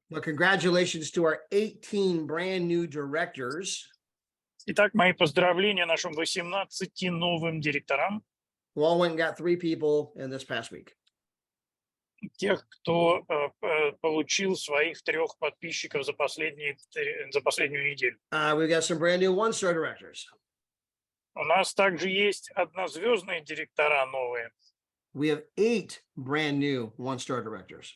Well, congratulations to our 18 brand new directors Итак, мои поздравления нашим 18 новым директорам, who all went and got 3 people in this past week. тех, кто получил своих 3 подписчиков за последнюю неделю. We've got some brand new one-star directors. У нас также есть однозвездные директора новые. We have 8 brand new one-star directors.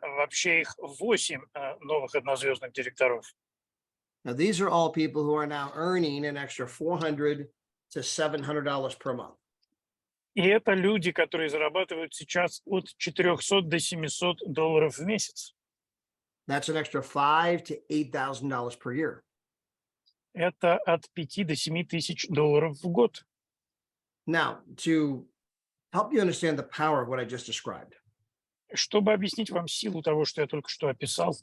Вообще их 8 новых однозвездных директоров. Now, these are all people who are now earning an extra $400 to $700 per month. И это люди, которые зарабатывают сейчас от $400 до $700 в месяц. That's an extra $5,000 to $8,000 per year. Это от 5 до 7 тысяч долларов в год. Now, to help you understand the power of what I just described, Чтобы объяснить вам силу того, что я только что описал,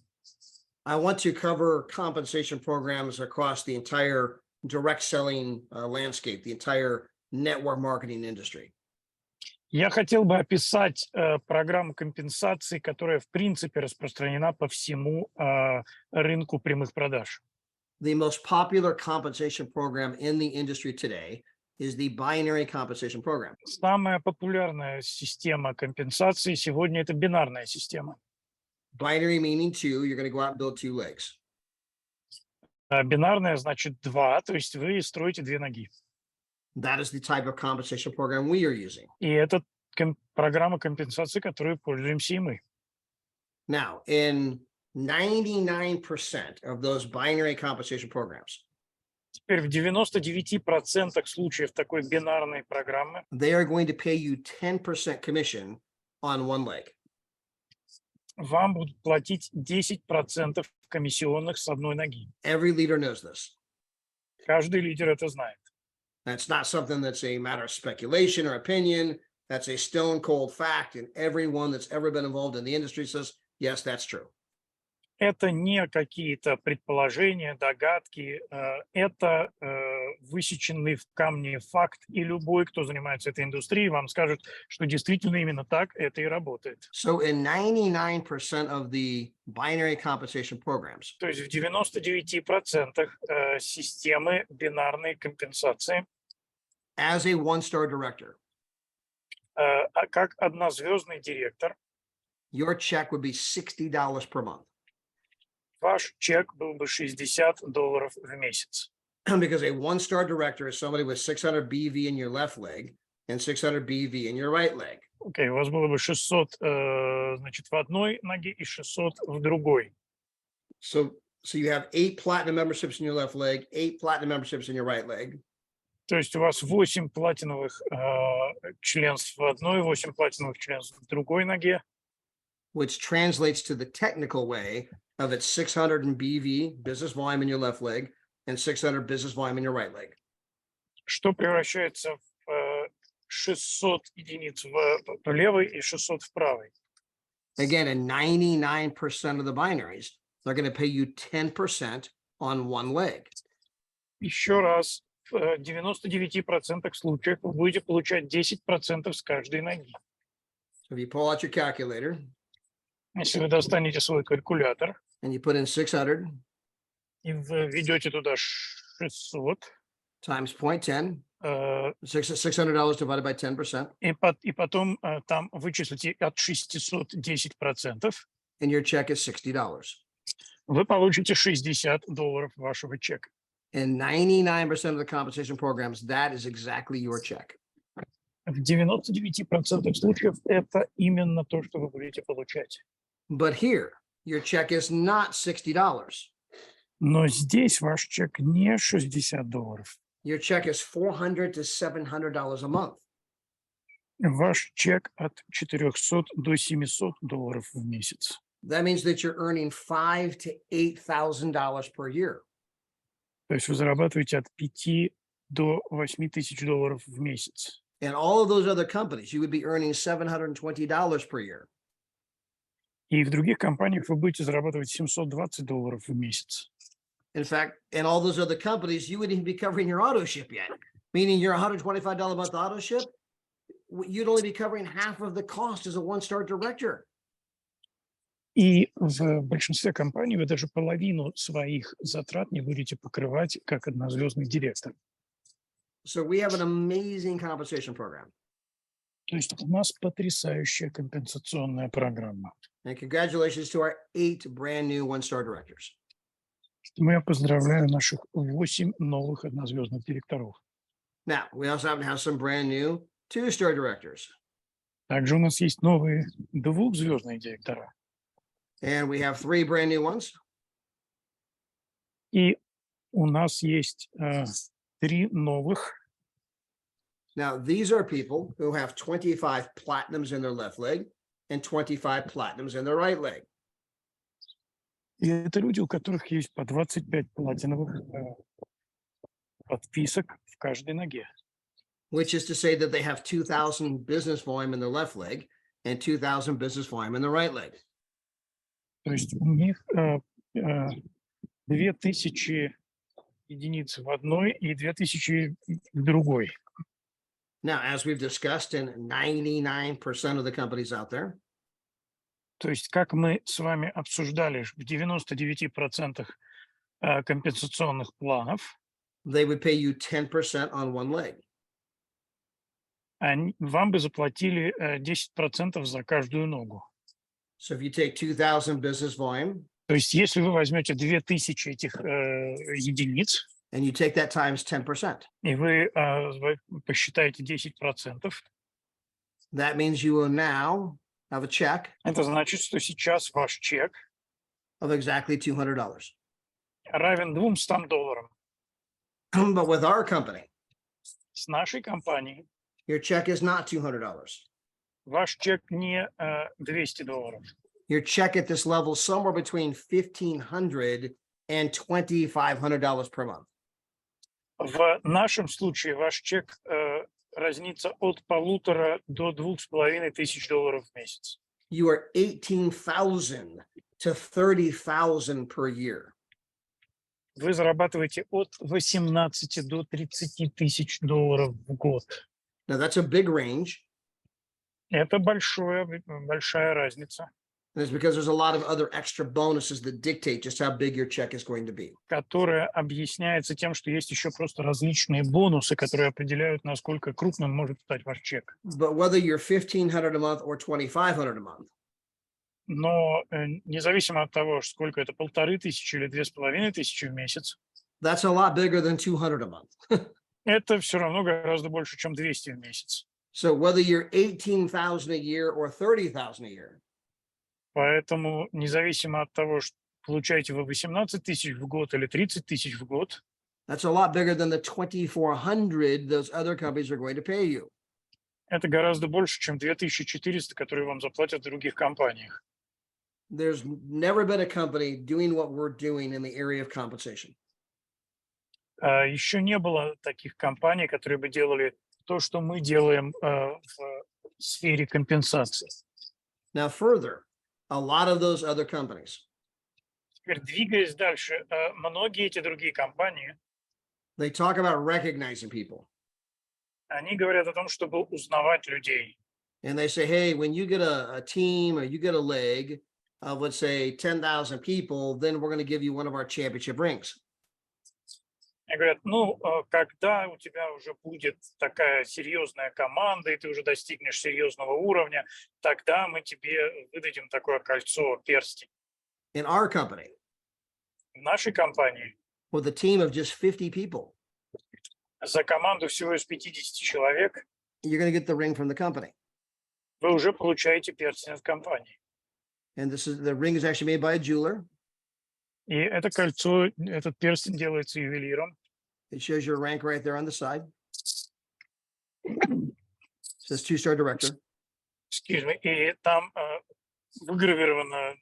I want to cover compensation programs across the entire direct selling landscape, the entire network marketing industry. я хотел бы описать программу компенсации, которая в принципе распространена по всему рынку прямых продаж. The most popular compensation program in the industry today is the binary compensation program. Самая популярная система компенсации сегодня – это бинарная система. Binary meaning 2, you're going to go out and build 2 legs. Бинарная значит 2, то есть вы строите 2 ноги. That is the type of compensation program we are using. И это программа компенсации, которой пользуемся и мы. Now, in 99% of those binary compensation programs, Теперь в 99% случаев такой бинарной программы they are going to pay you 10% commission on 1 leg. вам будут платить 10% комиссионных с одной ноги. Every leader knows this. Каждый лидер это знает. That's not something that's a matter of speculation or opinion. That's a stone cold fact. And everyone that's ever been involved in the industry says, yes, that's true. Это не какие-то предположения, догадки, это высеченный в камне факт, и любой, кто занимается этой индустрией, вам скажет, что действительно именно так это и работает. So in 99% of the binary compensation programs, То есть в 99% системы бинарной компенсации, as a one-star director, как однозвездный директор, your check would be $60 per month. ваш чек был бы $60 в месяц. Because a one-star director is somebody with 600 BV in your left leg and 600 BV in your right leg. Окей, у вас было бы 600, значит, в одной ноге и 600 в другой. So you have 8 platinum memberships in your left leg, 8 platinum memberships in your right leg. То есть у вас 8 платиновых членств в одной, 8 платиновых членств в другой ноге. Which translates to the technical way of it's 600 in BV, business volume in your left leg, and 600 business volume in your right leg. Что превращается в 600 единиц в левой и 600 в правой. Again, in 99% of the binaries, they're going to pay you 10% on 1 leg. Еще раз, в 99% случаев вы будете получать 10% с каждой ноги. So if you pull out your calculator Если вы достанете свой калькулятор and you put in 600 и введете туда 600 times 0.10, э, $600 divided by 10%, и потом там вычислите от 600 10%, and your check is $60. вы получите $60 вашего чека. In 99% of the compensation programs, that is exactly your check. В 99% случаев это именно то, что вы будете получать. But here, your check is not $60. Но здесь ваш чек не $60. Your check is $400 to $700 a month. Ваш чек от 400 до $700 в месяц. That means that you're earning $5,000 to $8,000 per year. То есть вы зарабатываете от 5 до 8 тысяч долларов в месяц. And all of those other companies, you would be earning $720 per year. И в других компаниях вы будете зарабатывать $720 в месяц. In fact, in all those other companies, you wouldn't even be covering your auto ship yet. Meaning your $125 a month auto ship, you'd only be covering half of the cost as a one-star director. И в большинстве компаний вы даже половину своих затрат не будете покрывать как однозвездный директор. So we have an amazing compensation program. То есть у нас потрясающая компенсационная программа. And congratulations to our 8 brand new one-star directors. Я поздравляю наших 8 новых однозвездных директоров. Now, we also happen to have some brand new 2-star directors. Также у нас есть новые двухзвездные директора. And we have 3 brand new ones. И у нас есть 3 новых. Now, these are people who have 25 platinums in their left leg and 25 platinums in their right leg. И это люди, у которых есть по 25 платиновых подписок в каждой ноге. Which is to say that they have 2,000 business volume in their left leg and 2,000 business volume in their right leg. То есть у них 2000 единиц в одной и 2000 в другой. Now, as we've discussed in 99% of the companies out there, То есть, как мы с вами обсуждали, в 99% компенсационных планов they would pay you 10% on one leg. вам бы заплатили 10% за каждую ногу. So if you take 2,000 business volume То есть, если вы возьмете 2000 этих единиц, and you take that times 10%, и вы посчитаете 10%, that means you will now have a check это значит, что сейчас ваш чек of exactly $200. равен $200. But with our company, С нашей компанией your check is not $200. ваш чек не $200. Your check at this level is somewhere between $1,500 and $2,500 per month. В нашем случае ваш чек разнится от 1,5 до $2,500 в месяц. You are 18,000 to 30,000 per year. Вы зарабатываете от 18 до 30 тысяч долларов в год. Now that's a big range. Это большая разница, And it's because there's a lot of other extra bonuses that dictate just how big your check is going to be. которая объясняется тем, что есть еще просто различные бонусы, которые определяют, насколько крупным может стать ваш чек. But whether you're 1,500 a month or 2,500 a month, Но независимо от того, сколько это, 1500 или 2500 в месяц, that's a lot bigger than 200 a month. это все равно гораздо больше, чем 200 в месяц. So whether you're 18,000 a year or 30,000 a year, Поэтому независимо от того, что получаете вы 18 тысяч в год или 30 тысяч в год, that's a lot bigger than the 2,400 those other companies are going to pay you. это гораздо больше, чем 2400, которые вам заплатят в других компаниях. There's never been a company doing what we're doing in the area of compensation. Еще не было таких компаний, которые бы делали то, что мы делаем в сфере компенсации. Now, further, a lot of those other companies, Теперь, двигаясь дальше, многие эти другие компании, they talk about recognizing people. они говорят о том, чтобы узнавать людей. And they say, hey, when you get a team or you get a leg of, let's say, 10,000 people, then we're going to give you one of our championship rings. И говорят, ну, когда у тебя уже будет такая серьезная команда, и ты уже достигнешь серьезного уровня, тогда мы тебе выдадим такое кольцо, перстень. In our company, В нашей компании with a team of just 50 people, за команду всего из 50 человек you're going to get the ring from the company. вы уже получаете перстень от компании. And the ring is actually made by a jeweler. И это кольцо, этот перстень делается ювелиром. It shows your rank right there on the side. It says 2-star director. Excuse me. И там выгравировано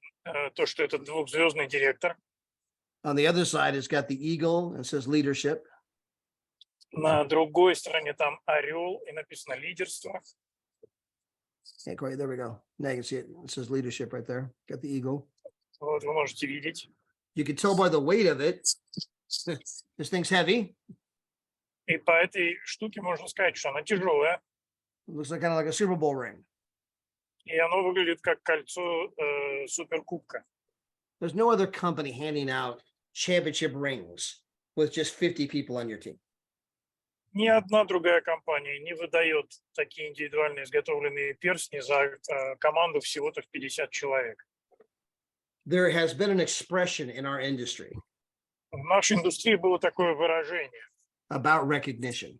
то, что это двухзвездный директор. On the other side, it's got the eagle and it says leadership. На другой стороне там орел и написано лидерство. Yeah, great. There we go. Now you can see it. It says leadership right there. Got the eagle. Вот вы можете видеть. You can tell by the weight of it. This thing's heavy. И по этой штуке можно сказать, что она тяжелая. It looks like kind of like a Super Bowl ring. И оно выглядит как кольцо суперкубка. There's no other company handing out championship rings with just 50 people on your team. Ни одна другая компания не выдает такие индивидуально изготовленные перстни за команду всего-то в 50 человек. There has been an expression in our industry В нашей индустрии было такое выражение about recognition.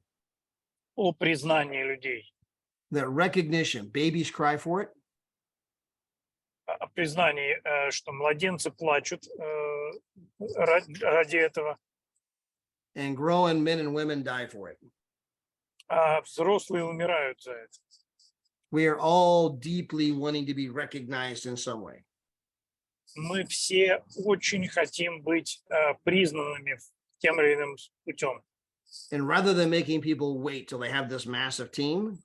о признании людей. That recognition, babies cry for it, О признании, что младенцы плачут ради этого, and grown men and women die for it. а взрослые умирают за это. We are all deeply wanting to be recognized in some way. Мы все очень хотим быть признанными тем или иным путем. And rather than making people wait till they have this massive team,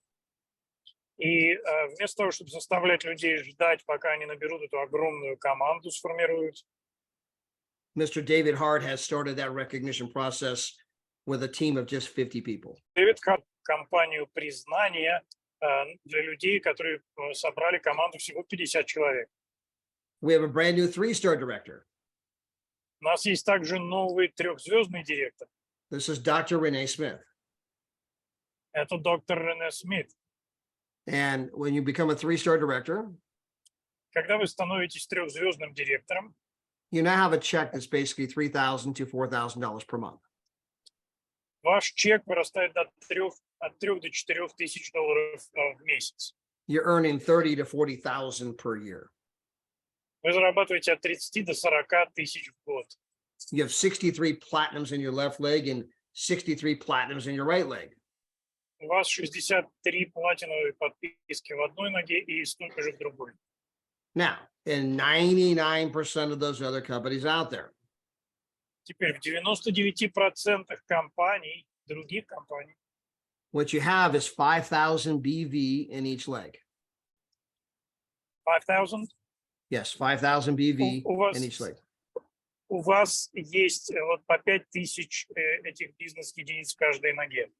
И вместо того, чтобы заставлять людей ждать, пока они наберут эту огромную команду, сформируют, Mr. David Hart has started that recognition process with a team of just 50 people. Дэвид Харт компанию признания для людей, которые собрали команду всего 50 человек. We have a brand new 3-star director. У нас есть также новый 3-звездный директор. This is Dr. Renee Smith. Это доктор Рене Смит. And when you become a 3-star director, Когда вы становитесь 3-звездным директором, you now have a check that's basically $3,000 to $4,000 per month. ваш чек вырастает от 3 до 4 тысяч долларов в месяц. You're earning 30 to 40,000 per year. Вы зарабатываете от 30 до 40 тысяч в год. You have 63 platinums in your left leg and 63 platinums in your right leg. У вас 63 платиновые подписки в одной ноге и столько же в другой. Now, in 99% of those other companies out there, Теперь в 99% компаний, других компаний, what you have is 5,000 BV in each leg. 5000, Yes, 5,000 BV у вас, in each leg. у вас есть вот по 5000 этих бизнес-единиц в каждой ноге.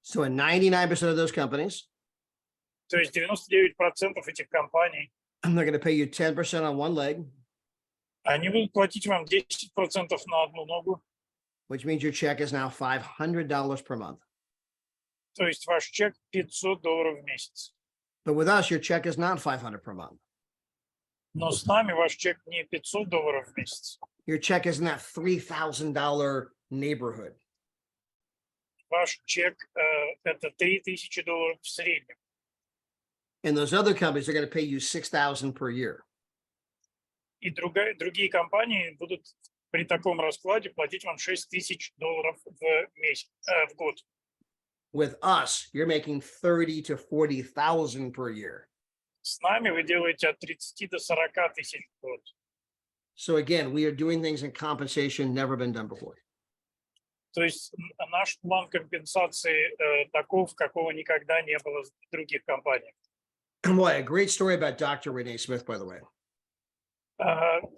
So in 99% of those companies, То есть 99% этих компаний, they're going to pay you 10% on one leg, они будут платить вам 10% на одну ногу. which means your check is now $500 per month. То есть ваш чек $500 в месяц. But with us, your check is not $500 per month. Но с нами ваш чек не $500 в месяц. Your check is in that $3,000 neighborhood. Ваш чек это $3000 в среднем. And those other companies are going to pay you $6,000 per year. И другие компании будут при таком раскладе платить вам $6000 в месяц, в год. With us, you're making 30 to 40,000 per year. С нами вы делаете от 30 до 40 тысяч в год. So again, we are doing things in compensation never been done before. То есть наш план компенсации таков, какого никогда не было в других компаниях. Boy, a great story about Dr. Renee Smith, by the way.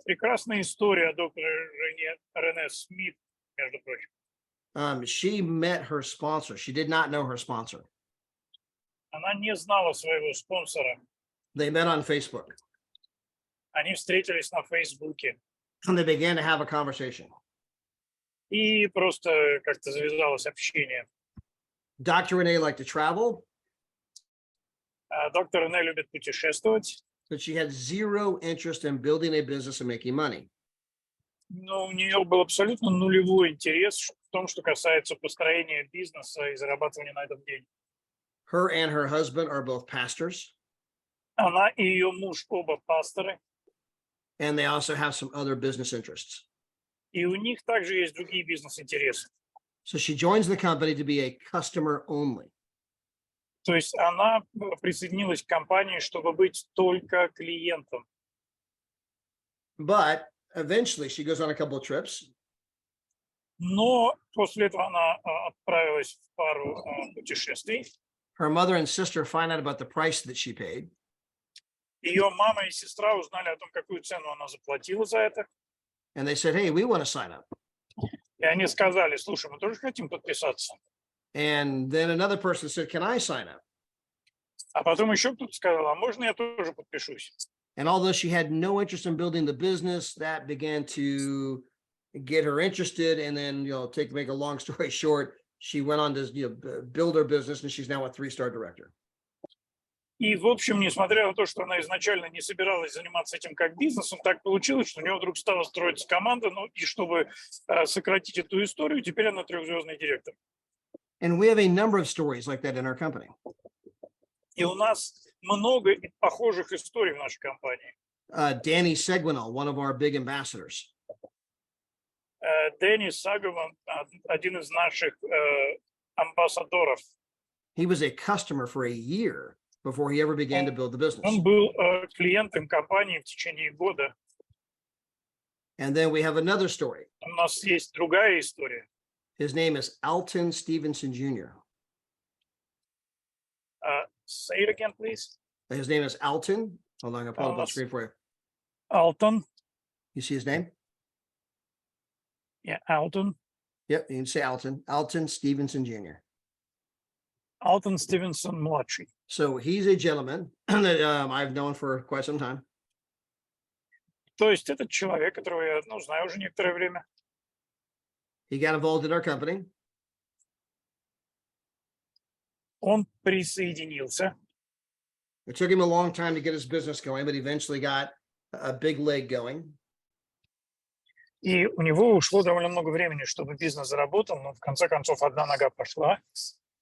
Прекрасная история о докторе Рене Смит, между прочим. She met her sponsor. She did not know her sponsor. Она не знала своего спонсора. They met on Facebook Они встретились на Фейсбуке. and they began to have a conversation. И просто как-то завязалось общение. Dr. Renee liked to travel, Доктор Рене любит путешествовать, but she had zero interest in building a business and making money. но у нее был абсолютно нулевой интерес в том, что касается построения бизнеса и зарабатывания на этом денег. Her and her husband are both pastors, Она и ее муж оба пасторы, and they also have some other business interests. и у них также есть другие бизнес-интересы. So she joins the company to be a customer only. То есть она присоединилась к компании, чтобы быть только клиентом. But eventually she goes on a couple of trips Но после этого она отправилась в пару путешествий. her mother and sister find out about the price that she paid. Ее мама и сестра узнали о том, какую цену она заплатила за это. And they said, hey, we want to sign up. И они сказали, слушай, мы тоже хотим подписаться. And then another person said, can I sign up? А потом еще кто-то сказал, а можно я тоже подпишусь? And although she had no interest in building the business, that began to get her interested. And then, make a long story short, she went on to build her business, and she's now a 3-star director. И, в общем, несмотря на то, что она изначально не собиралась заниматься этим как бизнесом, так получилось, что у нее вдруг стала строиться команда, ну и чтобы сократить эту историю, теперь она 3-звездный директор. And we have a number of stories like that in our company. И у нас много похожих историй в нашей компании. Danny Seguinal, one of our big ambassadors. Дэнни Сагован, один из наших амбассадоров. He was a customer for a year before he ever began to build the business. Он был клиентом компании в течение года. And then we have another story. У нас есть другая история. His name is Alton Stevenson Jr. Say it again, please. His name is Alton. Hold on, I'm going to pull it up on the screen for you. Алтон. You see his name? Yeah, Алтон. Yep, you can say Alton. Alton Stevenson Jr. Алтон Стивенсон младший. So he's a gentleman that I've known for quite some time. То есть это человек, которого я знаю уже некоторое время. He got involved in our company. Он присоединился. It took him a long time to get his business going, but eventually got a big leg going. И у него ушло довольно много времени, чтобы бизнес заработал, но в конце концов одна нога пошла.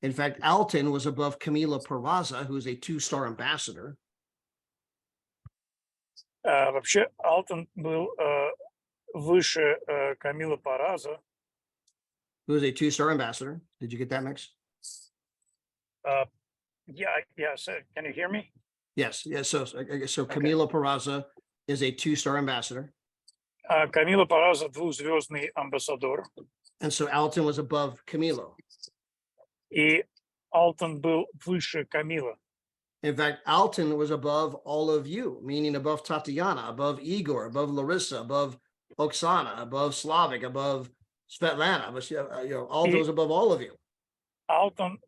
In fact, Alton was above Camila Peraza, who's a 2-star ambassador. Вообще Алтон был выше Камила Параза. Who is a 2-star ambassador. Did you get that mix? Yeah. So can you hear me? Yes. So Camila Peraza is a 2-star ambassador. Камила Параза 2-звездный амбассадор. And so Alton was above Camilo. И Алтон был выше Камила. In fact, Alton was above all of you, meaning above Tatiana, above Igor, above Larissa, above Oksana, above Slavic, above Svetlana, all those above all of you. Алтон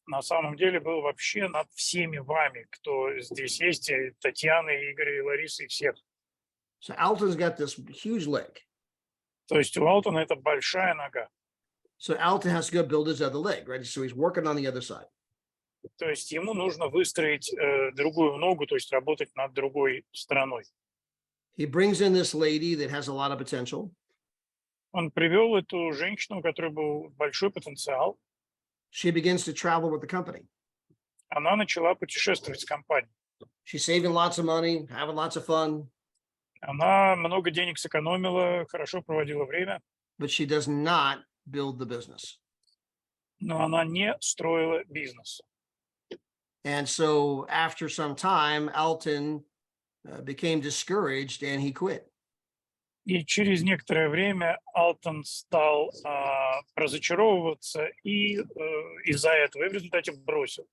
на самом деле был вообще над всеми вами, кто здесь есть, и Татьяна, и Игорь, и Лариса, и всех. So Alton's got this huge leg. То есть у Алтона это большая нога. So Alton has to go build his other leg, right? So he's working on the other side. То есть ему нужно выстроить другую ногу, то есть работать над другой стороной. He brings in this lady that has a lot of potential. Он привел эту женщину, у которой был большой потенциал. She begins to travel with the company. Она начала путешествовать с компанией. She's saving lots of money, having lots of fun. Она много денег сэкономила, хорошо проводила время. But she does not build the business. Но она не строила бизнес. And so after some time, Alton became discouraged and he quit. И через некоторое время Алтон стал разочаровываться и из-за этого и в результате бросил.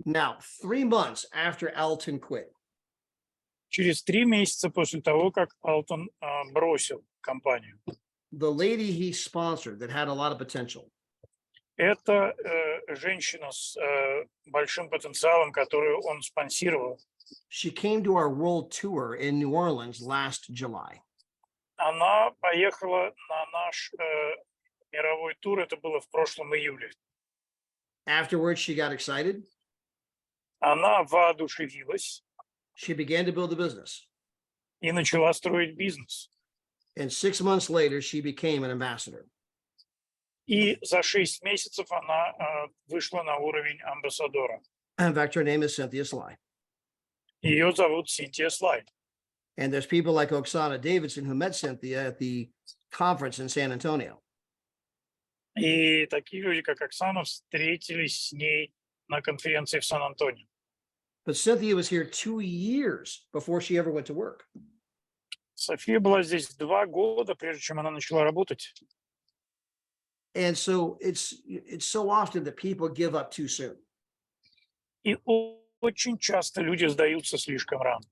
Now, 3 months after Alton quit, Через 3 месяца после того, как Алтон бросил компанию, the lady he sponsored that had a lot of potential, это женщина с большим потенциалом, которую он спонсировал. she came to our world tour in New Orleans last July. Она поехала на наш мировой тур, это было в прошлом июле. Afterwards, she got excited. Она воодушевилась She began to build a business. и начала строить бизнес. And 6 months later, she became an ambassador. И за 6 месяцев она вышла на уровень амбассадора. In fact, her name is Cynthia Sly. Ее зовут Синтия Слай. And there's people like Oksana Davidson who met Cynthia at the conference in San Antonio. И такие люди, как Оксана, встретились с ней на конференции в Сан-Антонио. But Cynthia was here 2 years before she ever went to work. София была здесь 2 года, прежде чем она начала работать. And so it's so often that people give up too soon. И очень часто люди сдаются слишком рано.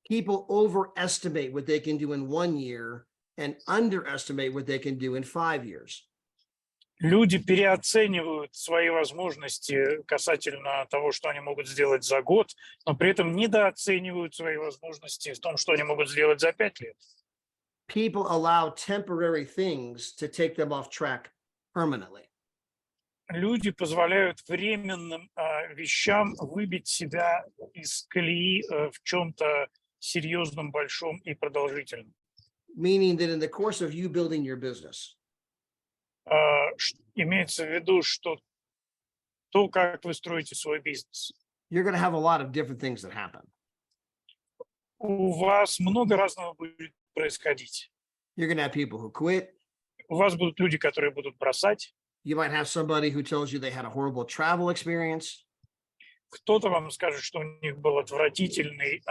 People overestimate what they can do in 1 year and underestimate what they can do in 5 years. Люди переоценивают свои возможности касательно того, что они могут сделать за год, но при этом недооценивают свои возможности в том, что они могут сделать за 5 лет. People allow temporary things to take them off track permanently. Люди позволяют временным вещам выбить себя из колеи в чем-то серьезном, большом и продолжительном. Meaning that in the course of you building your business, Имеется в виду, что то, как вы строите свой бизнес, you're going to have a lot of different things that happen. у вас много разного будет происходить. You're going to have people who quit. У вас будут люди, которые будут бросать. You might have somebody who tells you they had a horrible travel experience. Кто-то вам скажет, что у них был отвратительный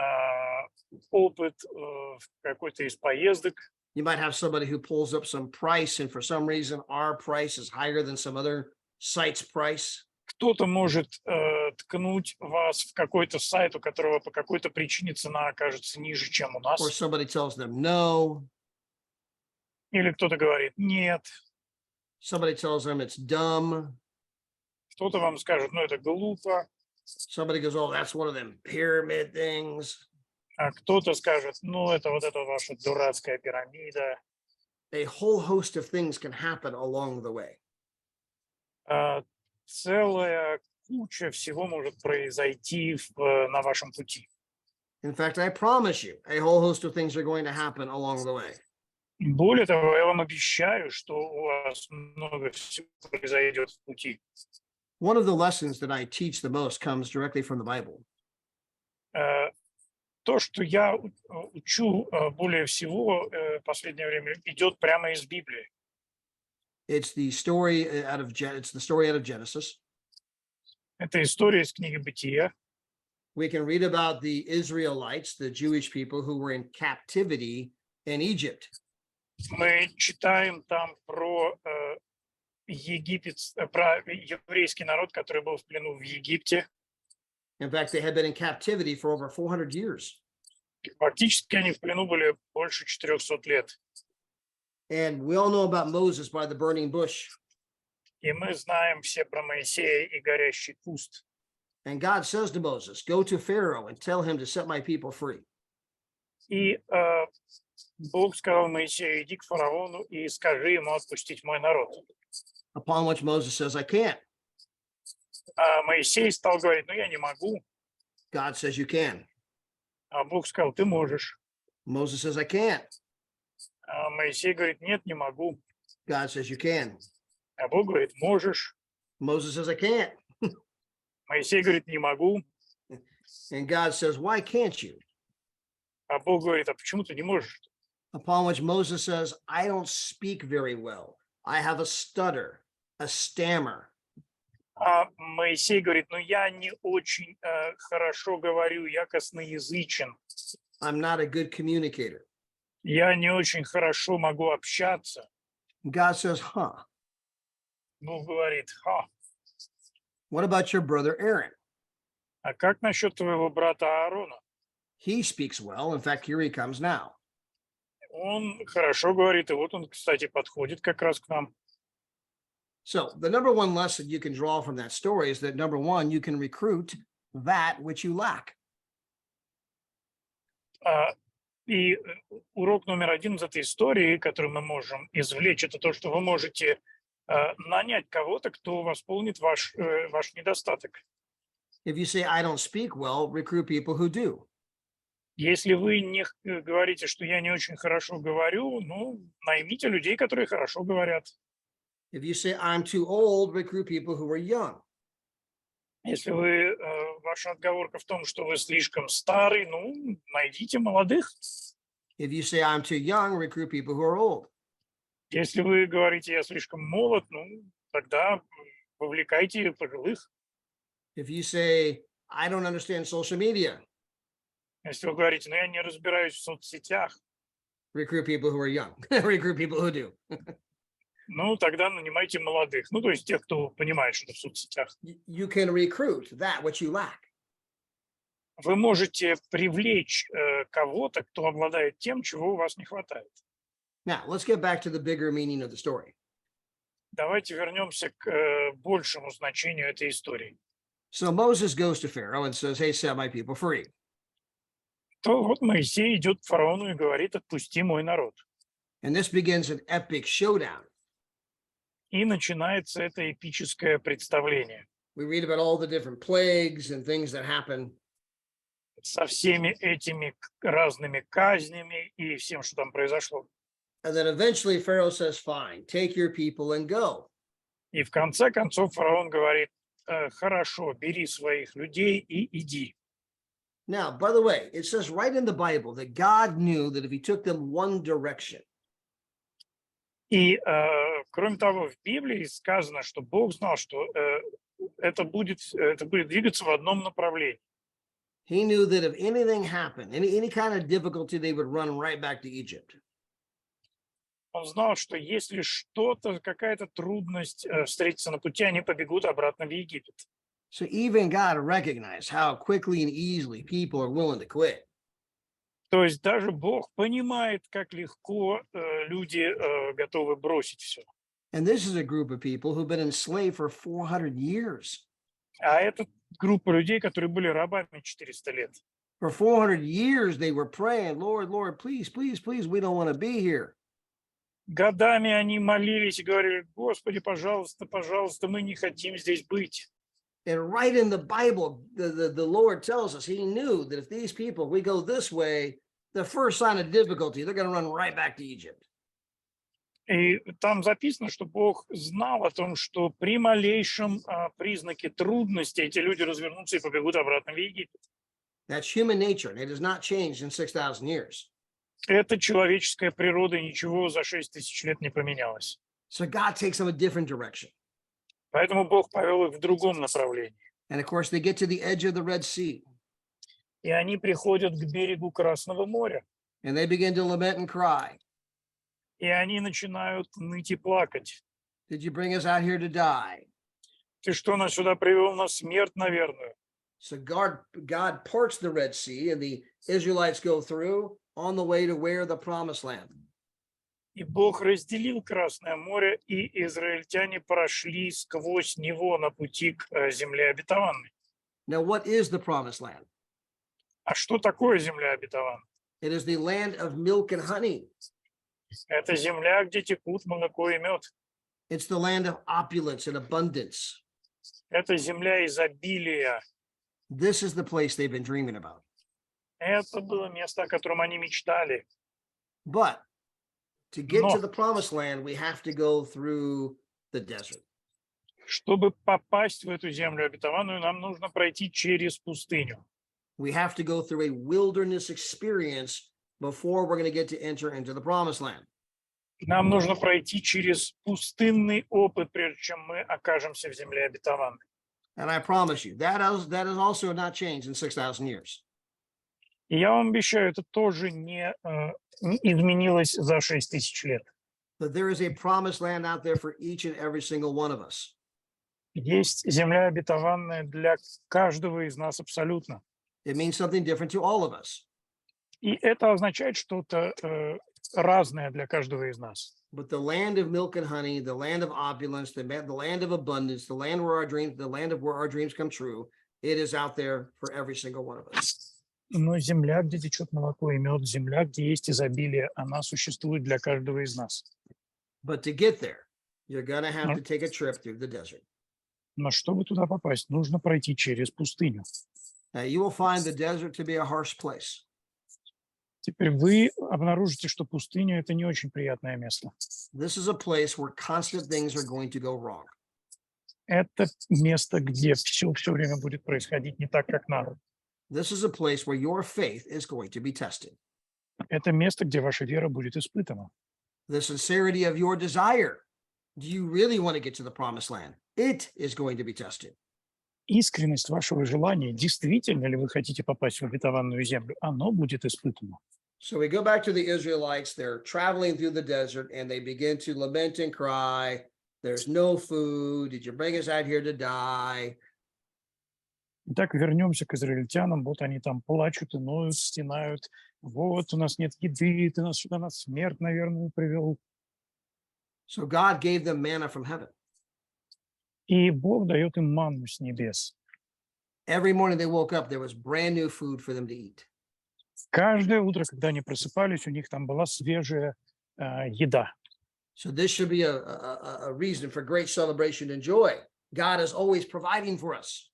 опыт в какой-то из поездок. You might have somebody who pulls up some price, and for some reason, our price is higher than some other site's price. Кто-то может ткнуть вас в какой-то сайт, у которого по какой-то причине цена окажется ниже, чем у нас. Or somebody tells them no. Или кто-то говорит нет. Somebody tells them it's dumb. Кто-то вам скажет, ну это глупо. Somebody goes, oh, that's one of them pyramid things. А кто-то скажет, ну это вот эта ваша дурацкая пирамида. A whole host of things can happen along the way. Целая куча всего может произойти на вашем пути. In fact, I promise you, a whole host of things are going to happen along the way. Более того, я вам обещаю, что у вас много всего произойдет в пути. One of the lessons that I teach the most comes directly from the Bible. То, что я учу более всего в последнее время, идет прямо из Библии. It's the story out of Genesis. Это история из книги Бытия. We can read about the Israelites, the Jewish people who were in captivity in Egypt. Мы читаем там про про еврейский народ, который был в плену в Египте. In fact, they had been in captivity for over 400 years. Фактически они в плену были больше 400 лет. And we all know about Moses by the burning bush. И мы знаем все про Моисея и горящий куст. And God says to Moses, go to Pharaoh and tell him to set my people free. И Бог сказал Моисею, иди к фараону и скажи ему отпустить мой народ. Upon which Moses says, I can't. А Моисей стал говорить, ну я не могу. God says, you can. А Бог сказал, ты можешь. Moses says, I can't. А Моисей говорит, нет, не могу. God says, you can. А Бог говорит, можешь. Moses says, I can't. Моисей говорит, не могу. And God says, why can't you? А Бог говорит, а почему ты не можешь? Upon which Moses says, I don't speak very well. I have a stutter, a stammer. А Моисей говорит, ну я не очень хорошо говорю, я косноязычен. I'm not a good communicator. Я не очень хорошо могу общаться. God says, huh, Бог говорит, what about your brother Aaron? а как насчет твоего брата Аарона? He speaks well. In fact, here he comes now. Он хорошо говорит, и вот он, кстати, подходит как раз к нам. So the number one lesson you can draw from that story is that number one, you can recruit that which you lack. И урок номер один из этой истории, который мы можем извлечь, это то, что вы можете нанять кого-то, кто восполнит ваш недостаток. If you say, I don't speak well, recruit people who do. Если вы не говорите, что я не очень хорошо говорю, ну, наймите людей, которые хорошо говорят. If you say, I'm too old, recruit people who are young. Если ваша отговорка в том, что вы слишком старый, ну, найдите молодых. If you say, I'm too young, recruit people who are old. Если вы говорите, я слишком молод, ну, тогда вовлекайте пожилых. If you say, I don't understand social media, Если вы говорите, ну, я не разбираюсь в соцсетях, recruit people who are young. Recruit people who do. ну, тогда нанимайте молодых. Ну, то есть тех, кто понимает, что в соцсетях. You can recruit that which you lack. Вы можете привлечь кого-то, кто обладает тем, чего у вас не хватает. Now, let's get back to the bigger meaning of the story. Давайте вернемся к большему значению этой истории. So Moses goes to Pharaoh and says, "Hey, set my people free." То вот Моисей идет к фараону и говорит: отпусти мой народ. And this begins an epic showdown. И начинается это эпическое представление We read about all the different plagues and things that happen. со всеми этими разными казнями и всем, что там произошло. And then eventually Pharaoh says, "Fine, take your people and go." И в конце концов фараон говорит: хорошо, бери своих людей и иди. Now, by the way, it says right in the Bible that God knew that if he took them one direction, И, кроме того, в Библии сказано, что Бог знал, что это будет двигаться в одном направлении. he knew that if anything happened, any kind of difficulty, they would run right back to Egypt. Он знал, что если что-то, какая-то трудность встретится на пути, они побегут обратно в Египет. So even God recognized how quickly and easily people are willing to quit. То есть даже Бог понимает, как легко люди готовы бросить все. And this is a group of people who've been enslaved for 400 years. А это группа людей, которые были рабами 400 лет. For 400 years, they were praying, "Lord, Lord, please, please, please, we don't want to be here." Годами они молились и говорили: Господи, пожалуйста, пожалуйста, мы не хотим здесь быть. And right in the Bible, the Lord tells us he knew that if these people, we go this way, the first sign of difficulty, they're going to run right back to Egypt. И там записано, что Бог знал о том, что при малейшем признаке трудности эти люди развернутся и побегут обратно в Египет. That's human nature, and it has not changed in 6,000 years. Это человеческая природа, и ничего за 6000 лет не поменялось. So God takes them a different direction. Поэтому Бог повел их в другом направлении. And of course, they get to the edge of the Red Sea, И они приходят к берегу Красного моря, and they begin to lament and cry. и они начинают ныть и плакать. Did you bring us out here to die? Ты что, нас сюда привел на смерть, наверное? So God parts the Red Sea, and the Israelites go through on the way to where the promised land. И Бог разделил Красное море, и израильтяне прошли сквозь него на пути к земле обетованной. Now, what is the promised land? А что такое земля обетованная? It is the land of milk and honey. Это земля, где текут молоко и мед. It's the land of opulence and abundance. Это земля изобилия. This is the place they've been dreaming about. Это было место, о котором они мечтали. But to get Но to the promised land, we have to go through the desert. чтобы попасть в эту землю обетованную, нам нужно пройти через пустыню. We have to go through a wilderness experience before we're going to get to enter into the promised land. Нам нужно пройти через пустынный опыт, прежде чем мы окажемся в земле обетованной. And I promise you, that has also not changed in 6,000 years. И я вам обещаю, это тоже не изменилось за 6000 лет. That there is a promised land out there for each and every single one of us. Есть земля обетованная для каждого из нас абсолютно. It means something different to all of us. И это означает что-то разное для каждого из нас. But the land of milk and honey, the land of opulence, the land of abundance, the land where our dreams come true, it is out there for every single one of us. Но земля, где течет молоко и мед, земля, где есть изобилие, она существует для каждого из нас. But to get there, you're going to have to take a trip through the desert. Но чтобы туда попасть, нужно пройти через пустыню. Now, you will find the desert to be a harsh place. Теперь вы обнаружите, что пустыня – это не очень приятное место. This is a place where constant things are going to go wrong. Это место, где все время будет происходить не так, как надо. This is a place where your faith is going to be tested. Это место, где ваша вера будет испытана. The sincerity of your desire. Do you really want to get to the promised land? It is going to be tested. Искренность вашего желания, действительно ли вы хотите попасть в обетованную землю, оно будет испытано. So we go back to the Israelites. They're traveling through the desert and they begin to lament and cry. There's no food. Did you bring us out here to die? Итак, вернемся к израильтянам. Вот они там плачут и ноют, стенают. Вот, у нас нет еды, ты нас сюда на смерть, наверное, привел. So God gave them manna from heaven. И Бог дает им манну с небес. Every morning they woke up, there was brand new food for them to eat. Каждое утро, когда они просыпались, у них там была свежая еда. So this should be a reason for great celebration and joy. God is always providing for us.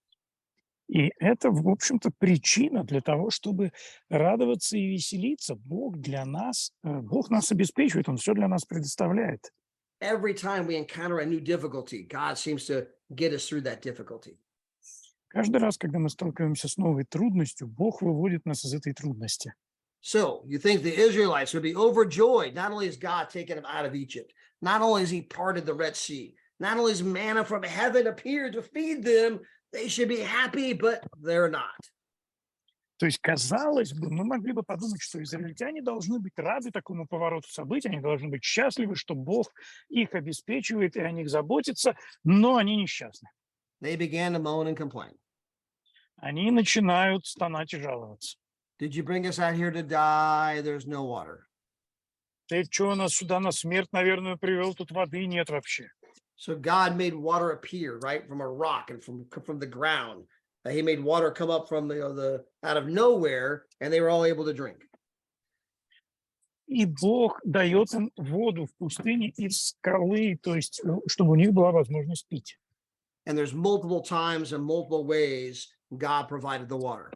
И это, в общем-то, причина для того, чтобы радоваться и веселиться. Бог для нас, Бог нас обеспечивает, Он все для нас предоставляет. Every time we encounter a new difficulty, God seems to get us through that difficulty. Каждый раз, когда мы сталкиваемся с новой трудностью, Бог выводит нас из этой трудности. So you think the Israelites would be overjoyed? Not only has God taken them out of Egypt, not only has He parted the Red Sea, not only has manna from heaven appeared to feed them, they should be happy, but they're not. То есть, казалось бы, мы могли бы подумать, что израильтяне должны быть рады такому повороту событий, они должны быть счастливы, что Бог их обеспечивает и о них заботится, но они несчастны. They began to moan and complain. Они начинают стонать и жаловаться. Did you bring us out here to die? There's no water. Ты что, нас сюда на смерть, наверное, привел, тут воды нет вообще. So God made water appear, right, from a rock and from the ground. He made water come up from the out of nowhere, and they were all able to drink. И Бог дает им воду в пустыне из скалы, то есть, чтобы у них была возможность пить. And there's multiple times and multiple ways God provided the water.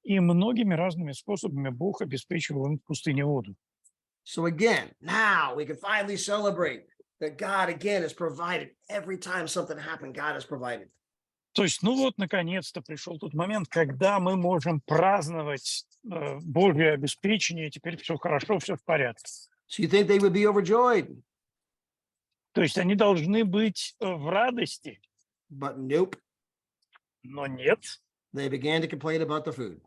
И многими разными способами Бог обеспечивал им в пустыне воду. So again, now we can finally celebrate that God again has provided. Every time something happened, God has provided. То есть, ну вот, наконец-то пришел тот момент, когда мы можем праздновать Божье обеспечение, теперь все хорошо, все в порядке. So you think they would be overjoyed? То есть они должны быть в радости, But nope. но нет. They began to complain about the food.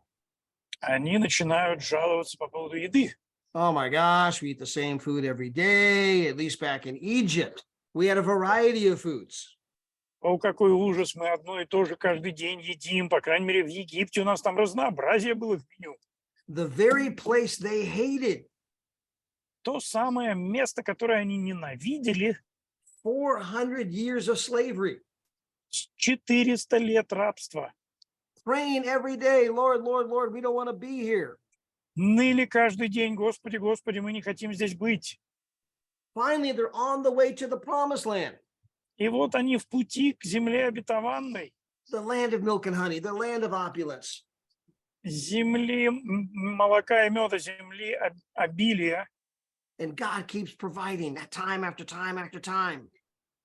Они начинают жаловаться по поводу еды. Oh my gosh, we eat the same food every day. At least back in Egypt, we had a variety of foods. О, какой ужас, мы одно и то же каждый день едим. По крайней мере, в Египте у нас там разнообразие было в меню. The very place they hated. То самое место, которое они ненавидели, 400 years of slavery. 400 лет рабства. Praying every day, Lord, Lord, Lord, we don't want to be here. Ныли каждый день, Господи, Господи, мы не хотим здесь быть. Finally, they're on the way to the promised land. И вот они в пути к земле обетованной, The land of milk and honey, the land of opulence. земли молока и меда, земли обилия. And God keeps providing that time after time after time.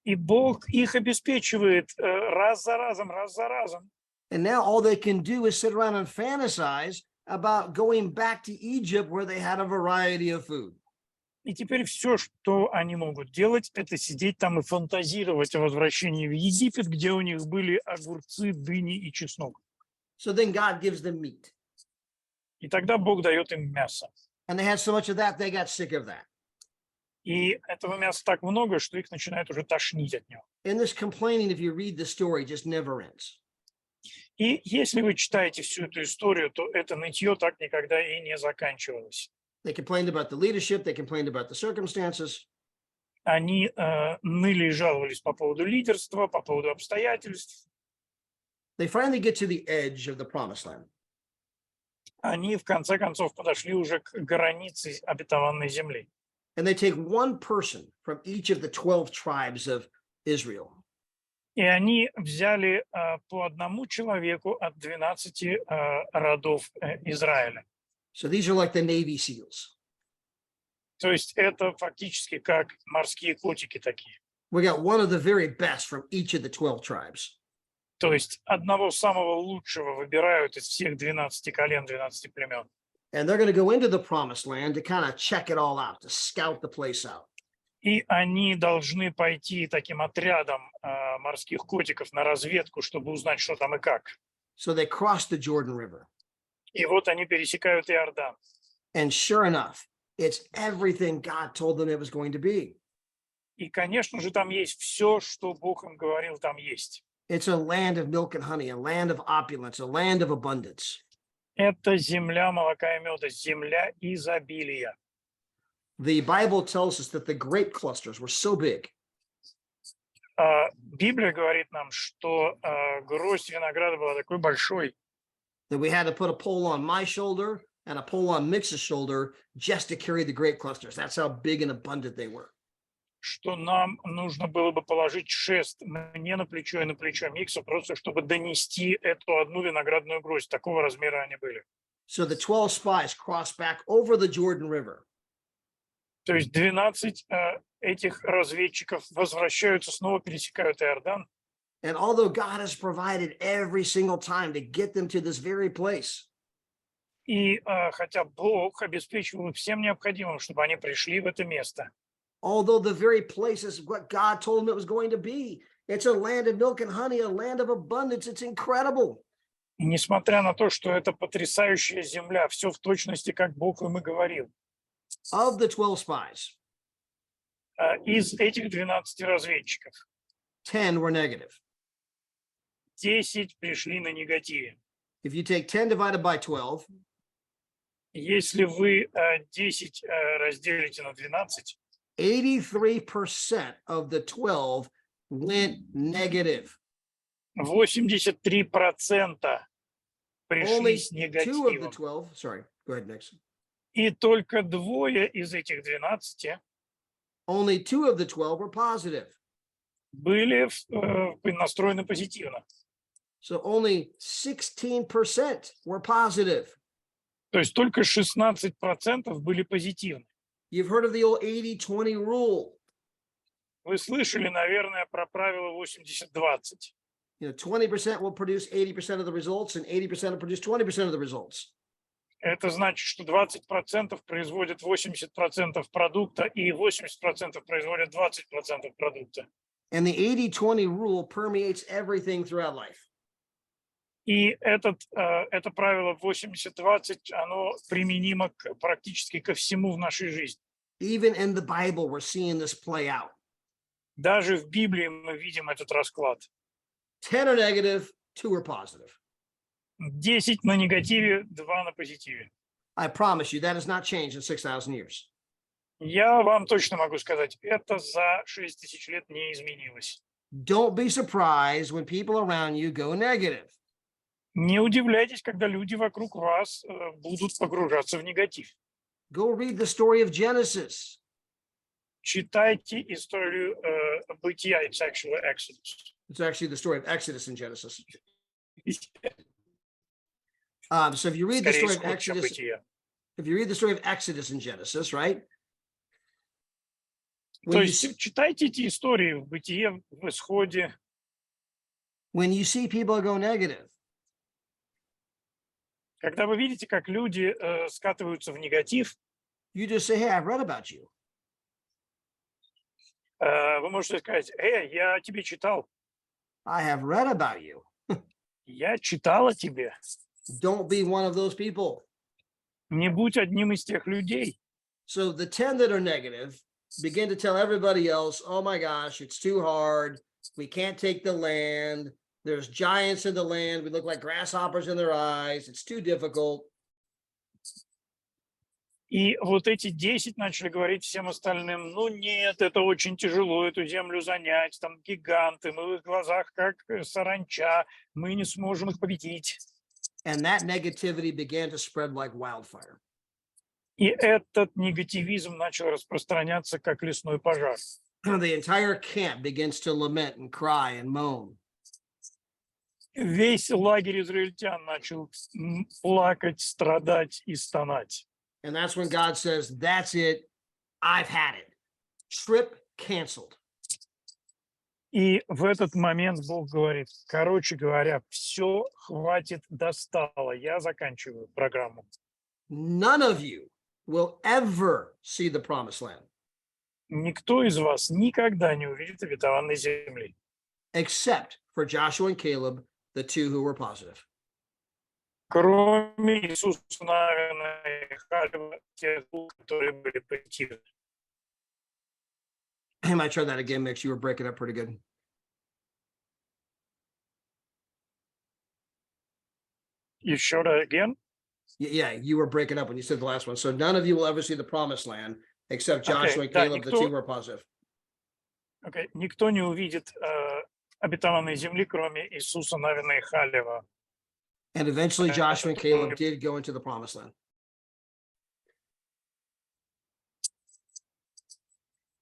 И Бог их обеспечивает раз за разом, раз за разом. And now all they can do is sit around and fantasize about going back to Egypt where they had a variety of food. И теперь все, что они могут делать, это сидеть там и фантазировать о возвращении в Египет, где у них были огурцы, дыни и чеснок. So then God gives them meat. И тогда Бог дает им мясо. And they had so much of that, they got sick of that. И этого мяса так много, что их начинает уже тошнить от него. And this complaining, if you read the story, just never ends. И если вы читаете всю эту историю, то это нытье так никогда и не заканчивалось. They complained about the leadership, they complained about the circumstances. Они ныли и жаловались по поводу лидерства, по поводу обстоятельств. They finally get to the edge of the promised land. Они в конце концов подошли уже к границе обетованной земли. And they take one person from each of the 12 tribes of Israel. И они взяли по одному человеку от 12 родов Израиля. So these are like the Navy SEALs. То есть это фактически как морские котики такие. We got one of the very best from each of the 12 tribes. То есть одного самого лучшего выбирают из всех 12 колен, 12 племен. And they're going to go into the promised land to kind of check it all out, to scout the place out. И они должны пойти таким отрядом морских котиков на разведку, чтобы узнать, что там и как. So they cross the Jordan River. И вот они пересекают Иордан. And sure enough, it's everything God told them it was going to be. И, конечно же, там есть все, что Бог им говорил, там есть. It's a land of milk and honey, a land of opulence, a land of abundance. Это земля молока и меда, земля изобилия. The Bible tells us that the grape clusters were so big Библия говорит нам, что гроздь винограда была такой большой, that we had to put a pole on my shoulder and a pole on Mix's shoulder just to carry the grape clusters. That's how big and abundant they were. что нам нужно было бы положить шест мне на плечо и на плечо Микса, просто чтобы донести эту одну виноградную гроздь. Такого размера они были. So the 12 spies crossed back over the Jordan River. То есть 12 этих разведчиков возвращаются, снова пересекают Иордан. And although God has provided every single time to get them to this very place, И хотя Бог обеспечивал всем необходимым, чтобы они пришли в это место. although the very place is what God told them it was going to be, it's a land of milk and honey, a land of abundance. It's incredible. И несмотря на то, что это потрясающая земля, все в точности, как Бог им и говорил. Of the 12 spies, Из этих 12 разведчиков 10 were negative. 10 пришли на негативе. If you take 10 divided by 12, Если вы 10 разделите на 12, 83% of the 12 went negative. 83% пришли Only с 2 of the негативом. 12, sorry, go ahead next. И только двое из этих 12 Only 2 of the 12 were positive. были настроены позитивно. So only 16% were positive. То есть только 16% были позитивны. You've heard of the old 80-20 rule. Вы слышали, наверное, про правило 80-20. 20% will produce 80% of the results and 80% will produce 20% of the results. Это значит, что 20% производят 80% продукта, и 80% производят 20% продукта. And the 80-20 rule permeates everything throughout life. И это правило 80-20, оно применимо практически ко всему в нашей жизни. Even in the Bible, we're seeing this play out. Даже в Библии мы видим этот расклад. 10 are negative, 2 are positive. 10 на негативе, 2 на позитиве. I promise you, that has not changed in 6,000 years. Я вам точно могу сказать, это за 6000 лет не изменилось. Don't be surprised when people around you go negative. Не удивляйтесь, когда люди вокруг вас будут погружаться в негатив. Go read the story of Genesis. Читайте историю бытия, it's actually Exodus. It's actually the story of Exodus in Genesis. So if you read the Скорее, story of исход Exodus, события. if you read the story of Exodus in Genesis, right? То есть читайте эти истории в бытие, в исходе. When you see people go negative, Когда вы видите, как люди скатываются в негатив, you just say, hey, I've read about you. вы можете сказать, я тебе читал. I have read about you. Я читал о тебе. Don't be one of those people. Не будь одним из тех людей. So the 10 that are negative begin to tell everybody else, oh my gosh, it's too hard. We can't take the land. There's giants in the land. We look like grasshoppers in their eyes. It's too difficult. И вот эти 10 начали говорить всем остальным, ну нет, это очень тяжело, эту землю занять, там гиганты, мы в их глазах как саранча, мы не сможем их победить. And that negativity began to spread like wildfire. И этот негативизм начал распространяться как лесной пожар. The entire camp begins to lament and cry and moan. Весь лагерь израильтян начал плакать, страдать и стонать. And that's when God says, that's it. I've had it. Trip canceled. И в этот момент Бог говорит, короче говоря, все, хватит, достало, я заканчиваю программу. None of you will ever see the promised land. Никто из вас никогда не увидит обетованной земли. Except for Joshua and Caleb, the 2 who were positive. Кроме Иисуса Навина и Халева, те, которые были позитивны. I might try that again, Mix. You were breaking up pretty good. You showed it again? Yeah, you were breaking up when you said the last one. So none of you will ever see the promised land except Joshua and да, Caleb, the two were positive. никто не увидит обетованной земли, кроме Иисуса Навина и Халева. And eventually Joshua and Caleb которые- did go into the promised land.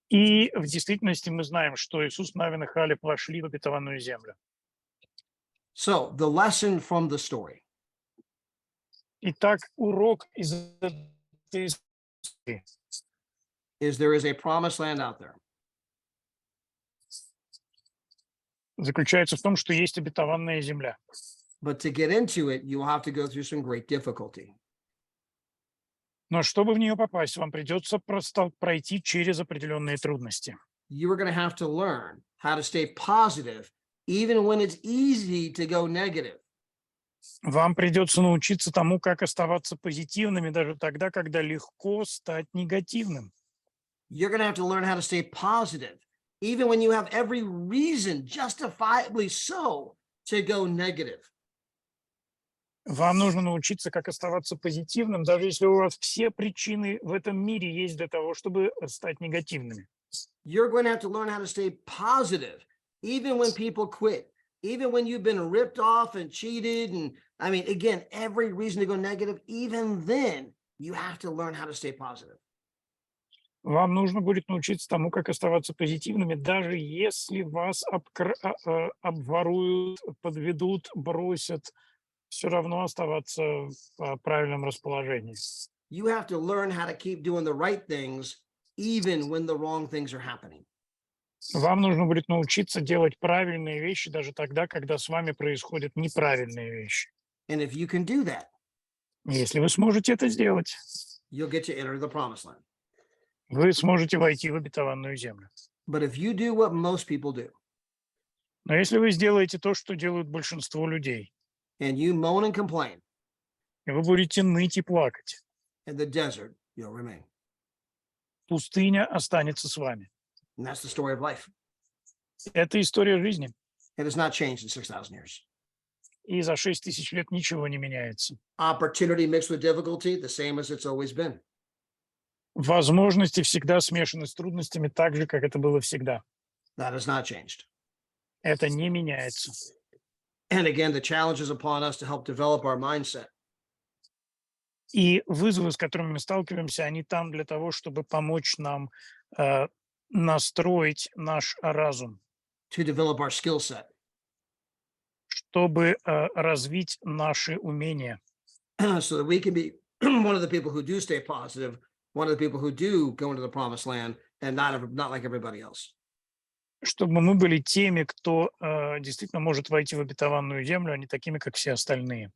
И в действительности мы знаем, что Иисус Навин и Халев вошли в обетованную землю. So the lesson from the story Итак, урок из этой истории is there is a promised land out there. заключается в том, что есть обетованная земля. But to get into it, you will have to go through some great difficulty. Но чтобы в нее попасть, вам придется пройти через определенные трудности. You are going to have to learn how to stay positive, even when it's easy to go negative. Вам придется научиться тому, как оставаться позитивными даже тогда, когда легко стать негативным. You're going to have to learn how to stay positive, even when you have every reason, justifiably so, to go negative. Вам нужно научиться, как оставаться позитивным, даже если у вас все причины в этом мире есть для того, чтобы стать негативными. You're going to have to learn how to stay positive, even when people quit, even when you've been ripped off and cheated. And I mean, again, every reason to go negative, even then, you have to learn how to stay positive. Вам нужно будет научиться тому, как оставаться позитивными, даже если вас обворуют, подведут, бросят, все равно оставаться в правильном расположении. You have to learn how to keep doing the right things, even when the wrong things are happening. Вам нужно будет научиться делать правильные вещи даже тогда, когда с вами происходят неправильные вещи. And if you can do that, Если вы сможете это сделать, you'll get to enter the promised land. вы сможете войти в обетованную землю. But if you do what most people do, Но если вы сделаете то, что делают большинство людей, and you moan and complain, и вы будете ныть и плакать, in the desert, you'll remain. пустыня останется с вами. And that's the story of life. Это история жизни. It has not changed in 6,000 years. И за 6000 лет ничего не меняется. Opportunity mixed with difficulty, the same as it's always been. Возможности всегда смешаны с трудностями так же, как это было всегда. That has not changed. Это не меняется. And again, the challenge is upon us to help develop our mindset. И вызовы, с которыми мы сталкиваемся, они там для того, чтобы помочь нам настроить наш разум, To develop our skill set. чтобы развить наши умения, So that we can be one of the people who do stay positive, one of the people who do go into the promised land, and not like everybody else. чтобы мы были теми, кто действительно может войти в обетованную землю, а не такими, как все остальные.